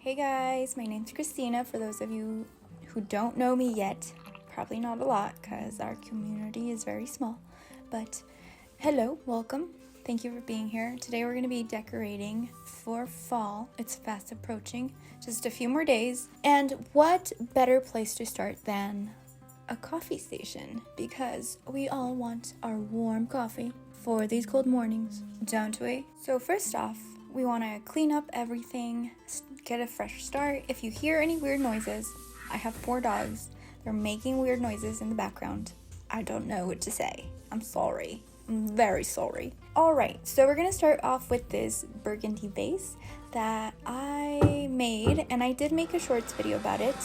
Hey guys, my name's Christina. For those of you who don't know me yet, probably not a lot because our community is very small, but hello, welcome. Thank you for being here. Today we're going to be decorating for fall. It's fast approaching, just a few more days. And what better place to start than a coffee station, because we all want our warm coffee for these cold mornings, don't we? So first off, we want to clean up everything, get a fresh start. If you hear any weird noises, I have 4 dogs. They're making weird noises in the background. I don't know what to say. I'm sorry. I'm very sorry. Alright, so we're going to start off with this burgundy vase that I made, and I did make a shorts video about it,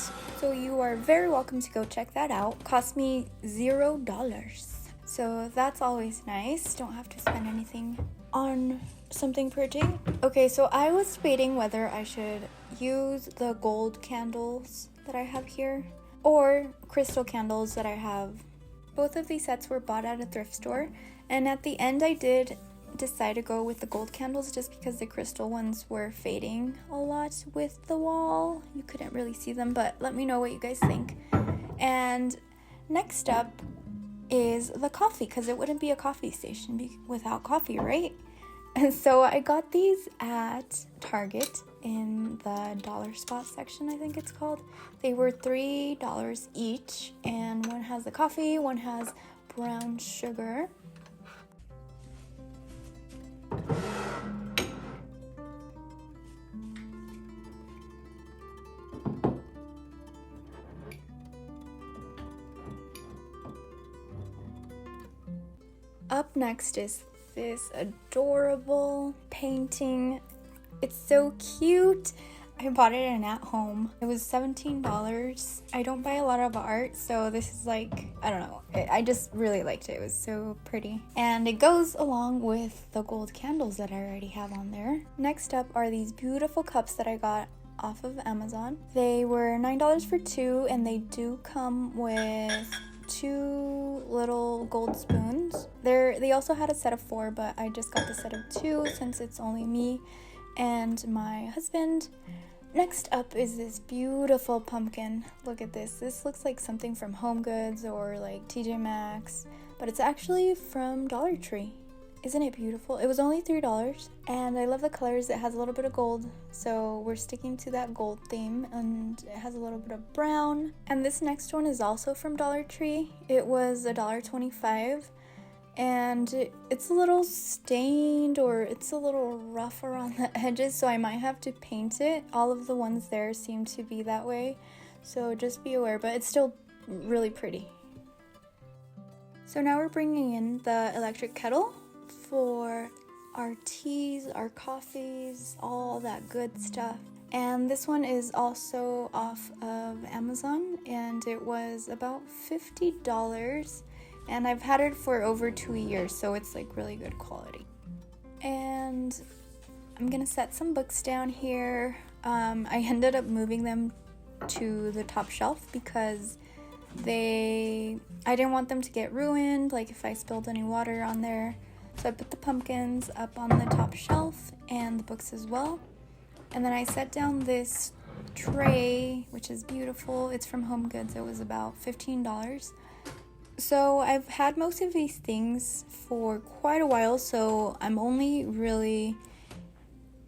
so you are very welcome to go check that out. Cost me $0. So that's always nice. Don't have to spend anything on something pretty. Okay, so I was debating whether I should use the gold candles that I have here or crystal candles that I have. Both of these sets were bought at a thrift store, and at the end I did decide to go with the gold candles just because the crystal ones were fading a lot with the wall. You couldn't really see them, but let me know what you guys think. And next up is the coffee, because it wouldn't be a coffee station without coffee, right? And so I got these at Target in the dollar spot section, I think it's called. They were $3 each, and one has the coffee, one has brown sugar. Up next is this adorable painting. It's so cute. I bought it in At Home. It was $17. I don't buy a lot of art, so this is like, I don't know. I just really liked it. It was so pretty. And it goes along with the gold candles that I already have on there. Next up are these beautiful cups that I got off of Amazon. They were $9 for 2, and they do come with 2 little gold spoons. They also had a set of 4, but I just got the set of 2 since it's only me and my husband. Next up is this beautiful pumpkin. Look at this. This looks like something from Home Goods or like TJ Maxx, but it's actually from Dollar Tree. Isn't it beautiful? It was only $3, and I love the colors. It has a little bit of gold, so we're sticking to that gold theme, and it has a little bit of brown. And this next one is also from Dollar Tree. It was $1.25, and it's a little stained, or it's a little rough around the edges, so I might have to paint it. All of the ones there seem to be that way, so just be aware, but it's still really pretty. So now we're bringing in the electric kettle for our teas, our coffees, all that good stuff. And this one is also off of Amazon, and it was about $50, and I've had it for over 2 years, so it's like really good quality. And I'm gonna set some books down here. I ended up moving them to the top shelf because I didn't want them to get ruined, like if I spilled any water on there. So I put the pumpkins up on the top shelf and the books as well. And then I set down this tray, which is beautiful. It's from Home Goods. It was about $15. So I've had most of these things for quite a while, so I'm only really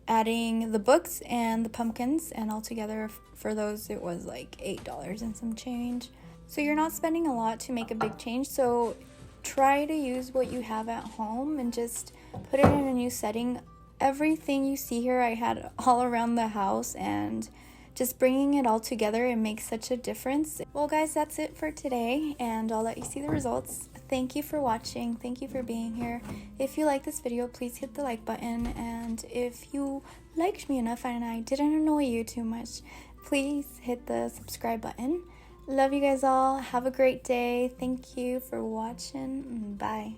adding the books and the pumpkins, and altogether for those it was like $8 and some change. So you're not spending a lot to make a big change, so try to use what you have at home and just put it in a new setting. Everything you see here I had all around the house, and just bringing it all together, it makes such a difference. Well guys, that's it for today, and I'll let you see the results. Thank you for watching. Thank you for being here. If you like this video, please hit the like button, and if you liked me enough and I didn't annoy you too much, please hit the subscribe button. Love you guys all. Have a great day. Thank you for watching. Bye.